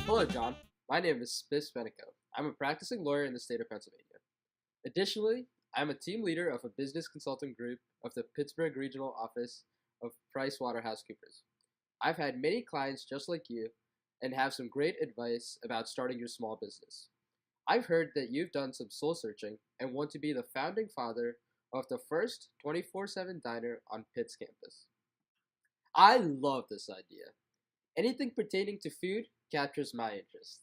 Hello, John. My name is Spennico. I'm a practicing lawyer in the state of Pennsylvania. Additionally, I'm a team leader of a business consulting group of the Pittsburgh Regional Office of PricewaterhouseCoopers. I've had many clients just like you and have some great advice about starting your small business. I've heard that you've done some soul searching and want to be the founding father of the first 24/7 diner on Pitt's campus. I love this idea. Anything pertaining to food captures my interest.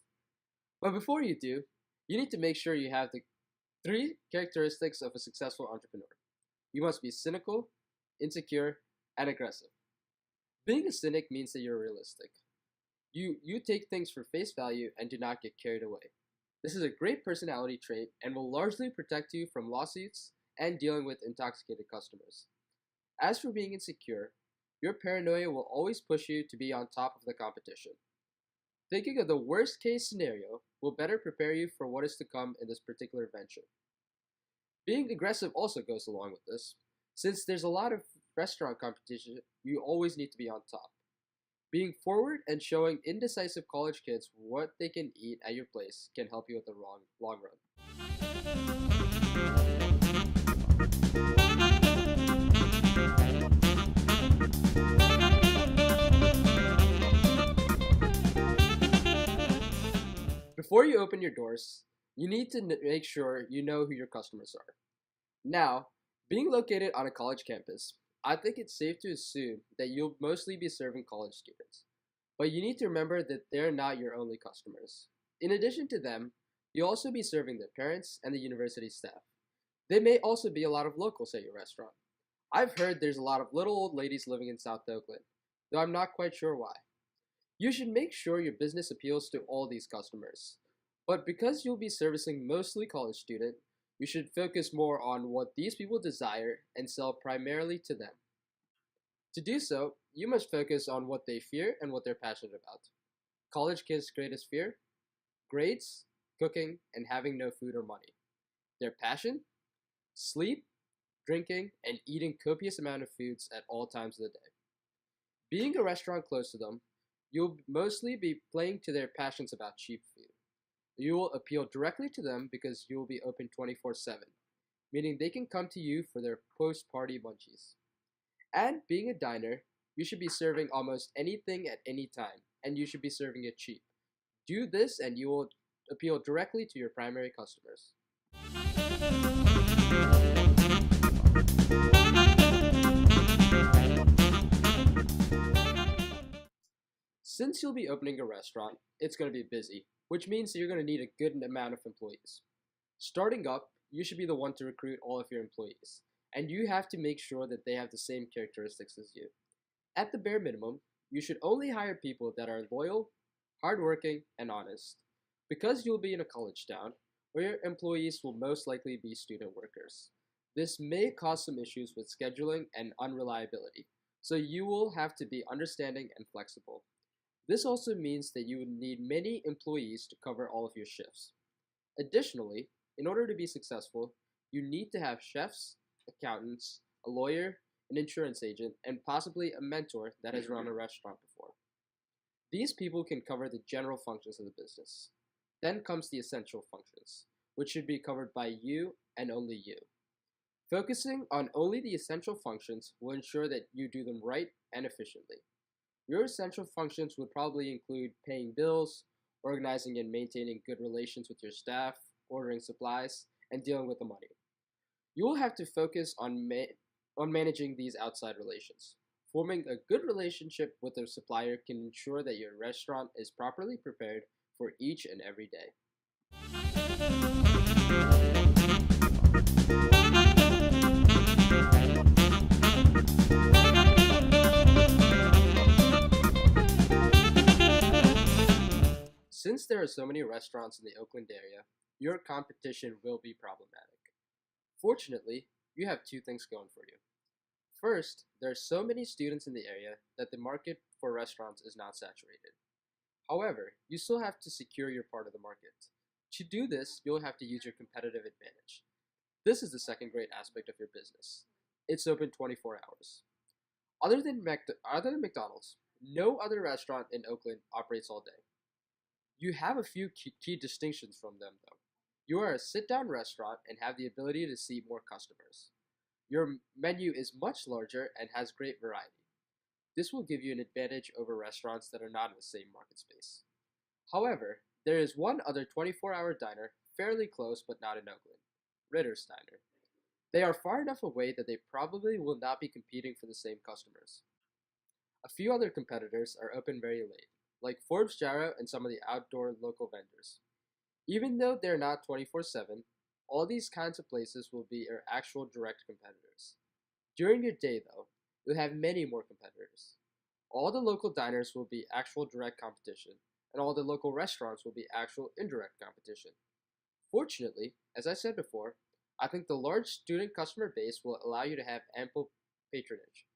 But before you do, you need to make sure you have the three characteristics of a successful entrepreneur. You must be cynical, insecure, and aggressive. Being a cynic means that you're realistic. You take things for face value and do not get carried away. This is a great personality trait and will largely protect you from lawsuits and dealing with intoxicated customers. As for being insecure, your paranoia will always push you to be on top of the competition. Thinking of the worst case scenario will better prepare you for what is to come in this particular venture. Being aggressive also goes along with this. Since there's a lot of restaurant competition, you always need to be on top. Being forward and showing indecisive college kids what they can eat at your place can help you with the long run. Before you open your doors, you need to make sure you know who your customers are. Now, being located on a college campus, I think it's safe to assume that you'll mostly be serving college students. But you need to remember that they're not your only customers. In addition to them, you'll also be serving their parents and the university staff. There may also be a lot of locals at your restaurant. I've heard there's a lot of little old ladies living in South Oakland, though I'm not quite sure why. You should make sure your business appeals to all these customers. But because you'll be servicing mostly college students, you should focus more on what these people desire and sell primarily to them. To do so, you must focus on what they fear and what they're passionate about. College kids' greatest fear? Grades, cooking, and having no food or money. Their passion? Sleep, drinking, and eating copious amount of foods at all times of the day. Being a restaurant close to them, you'll mostly be playing to their passions about cheap food. You will appeal directly to them because you will be open 24/7, meaning they can come to you for their post-party munchies. And being a diner, you should be serving almost anything at any time, and you should be serving it cheap. Do this and you will appeal directly to your primary customers. Since you'll be opening a restaurant, it's going to be busy, which means you're going to need a good amount of employees. Starting up, you should be the one to recruit all of your employees, and you have to make sure that they have the same characteristics as you. At the bare minimum, you should only hire people that are loyal, hardworking, and honest. Because you'll be in a college town, where your employees will most likely be student workers. This may cause some issues with scheduling and unreliability, so you will have to be understanding and flexible. This also means that you would need many employees to cover all of your shifts. Additionally, in order to be successful, you need to have chefs, accountants, a lawyer, an insurance agent, and possibly a mentor that has run a restaurant before. These people can cover the general functions of the business. Then comes the essential functions, which should be covered by you and only you. Focusing on only the essential functions will ensure that you do them right and efficiently. Your essential functions would probably include paying bills, organizing and maintaining good relations with your staff, ordering supplies, and dealing with the money. You will have to focus on managing these outside relations. Forming a good relationship with a supplier can ensure that your restaurant is properly prepared for each and every day. Since there are so many restaurants in the Oakland area, your competition will be problematic. Fortunately, you have two things going for you. First, there are so many students in the area that the market for restaurants is not saturated. However, you still have to secure your part of the market. To do this, you'll have to use your competitive advantage. This is the second great aspect of your business. It's open 24 hours. Other than McDonald's, no other restaurant in Oakland operates all day. You have a few key distinctions from them, though. You are a sit down restaurant and have the ability to seat more customers. Your menu is much larger and has great variety. This will give you an advantage over restaurants that are not in the same market space. However, there is one other 24-hour diner fairly close but not in Oakland, Ritter's Diner. They are far enough away that they probably will not be competing for the same customers. A few other competitors are open very late, like Forbes Gyro and some of the outdoor local vendors. Even though they're not 24/7, all these kinds of places will be your actual direct competitors. During your day, though, you'll have many more competitors. All the local diners will be actual direct competition, and all the local restaurants will be actual indirect competition. Fortunately, as I said before, I think the large student customer base will allow you to have ample patronage.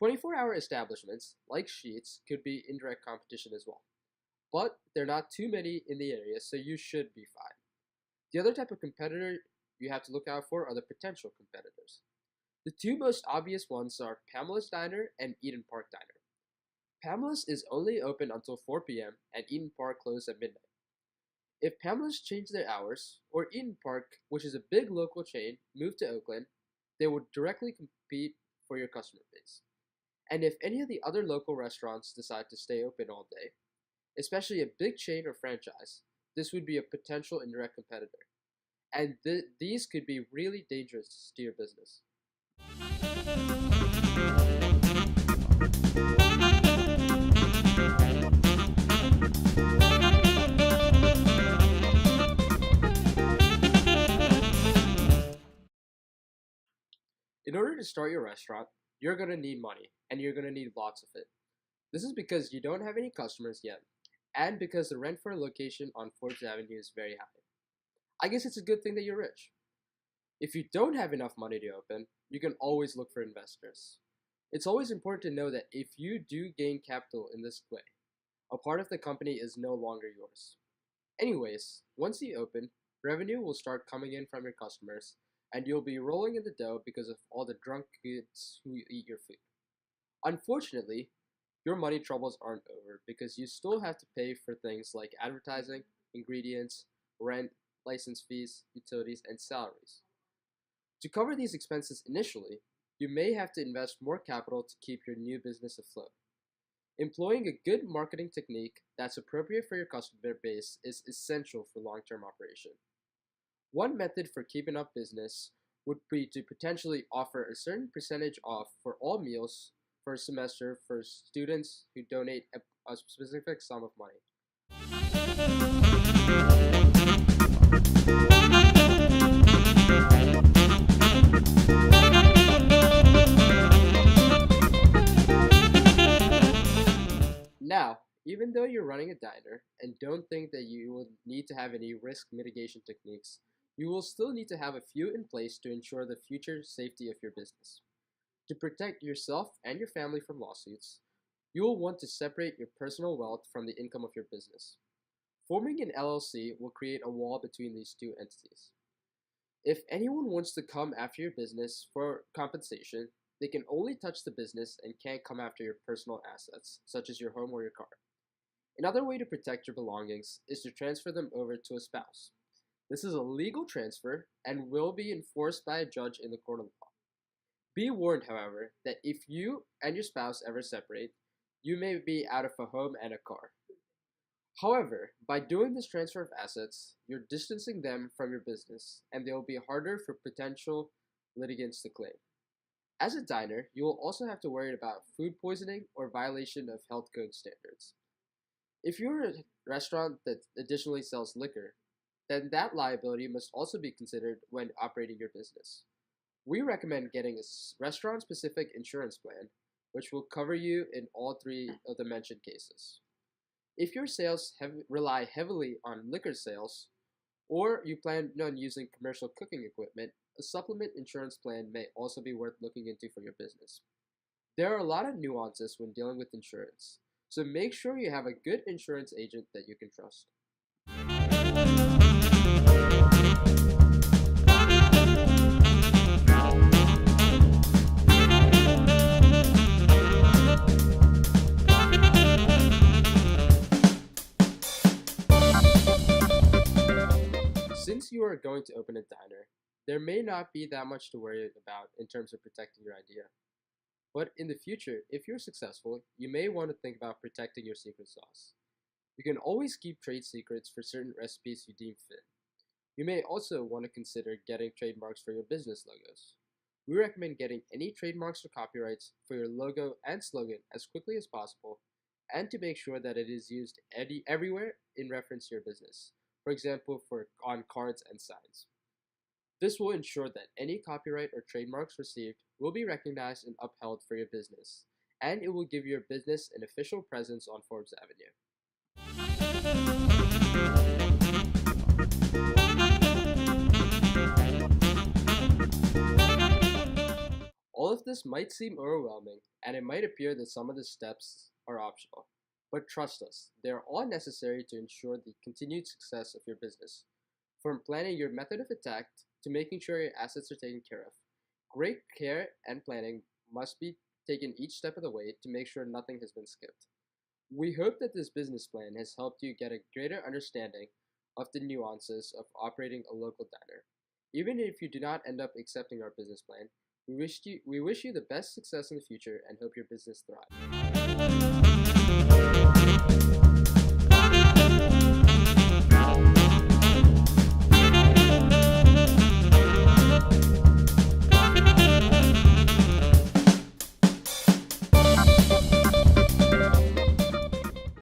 24-hour establishments, like Sheets, could be indirect competition as well. But there are not too many in the area, so you should be fine. The other type of competitor you have to look out for are the potential competitors. The two most obvious ones are Pamela's Diner and Eden Park Diner. Pamela's is only open until 4 p.m. and Eden Park closes at midnight. If Pamela's changed their hours, or Eden Park, which is a big local chain, moved to Oakland, they would directly compete for your customer base. And if any of the other local restaurants decide to stay open all day, especially a big chain or franchise, this would be a potential indirect competitor. And these could be really dangerous to your business. In order to start your restaurant, you're going to need money, and you're going to need lots of it. This is because you don't have any customers yet, and because the rent for a location on Forbes Avenue is very high. I guess it's a good thing that you're rich. If you don't have enough money to open, you can always look for investors. It's always important to know that if you do gain capital in this way, a part of the company is no longer yours. Anyways, once you open, revenue will start coming in from your customers, and you'll be rolling in the dough because of all the drunk kids who eat your food. Unfortunately, your money troubles aren't over because you still have to pay for things like advertising, ingredients, rent, license fees, utilities, and salaries. To cover these expenses initially, you may have to invest more capital to keep your new business afloat. Employing a good marketing technique that's appropriate for your customer base is essential for long-term operation. One method for keeping up business would be to potentially offer a certain percentage off for all meals for a semester for students who donate a specific sum of money. Now, even though you're running a diner and don't think that you will need to have any risk mitigation techniques, you will still need to have a few in place to ensure the future safety of your business. To protect yourself and your family from lawsuits, you will want to separate your personal wealth from the income of your business. Forming an LLC will create a wall between these two entities. If anyone wants to come after your business for compensation, they can only touch the business and can't come after your personal assets, such as your home or your car. Another way to protect your belongings is to transfer them over to a spouse. This is a legal transfer and will be enforced by a judge in the court of law. Be warned, however, that if you and your spouse ever separate, you may be out of a home and a car. However, by doing this transfer of assets, you're distancing them from your business, and they will be harder for potential litigants to claim. As a diner, you will also have to worry about food poisoning or violation of health code standards. If you're a restaurant that additionally sells liquor, then that liability must also be considered when operating your business. We recommend getting a restaurant-specific insurance plan, which will cover you in all three of the mentioned cases. If your sales rely heavily on liquor sales, or you plan on using commercial cooking equipment, a supplement insurance plan may also be worth looking into for your business. There are a lot of nuances when dealing with insurance, so make sure you have a good insurance agent that you can trust. you are going to open a diner, there may not be that much to worry about in terms of protecting your idea. But in the future, if you're successful, you may want to think about protecting your secret sauce. You can always keep trade secrets for certain recipes you deem fit. You may also want to consider getting trademarks for your business logos. We recommend getting any trademarks or copyrights for your logo and slogan as quickly as possible, and to make sure that it is used everywhere in reference to your business, for example, on cards and signs. This will ensure that any copyright or trademarks received will be recognized and upheld for your business, and it will give your business an official presence on Forbes Avenue. All of this might seem overwhelming, and it might appear that some of the steps are optional. But trust us, they are all necessary to ensure the continued success of your business. From planning your method of attack to making sure your assets are taken care of, great care and planning must be taken each step of the way to make sure nothing has been skipped. We hope that this business plan has helped you get a greater understanding of the nuances of operating a local diner. Even if you do not end up accepting our business plan, we wish you the best success in the future and hope your business thrives.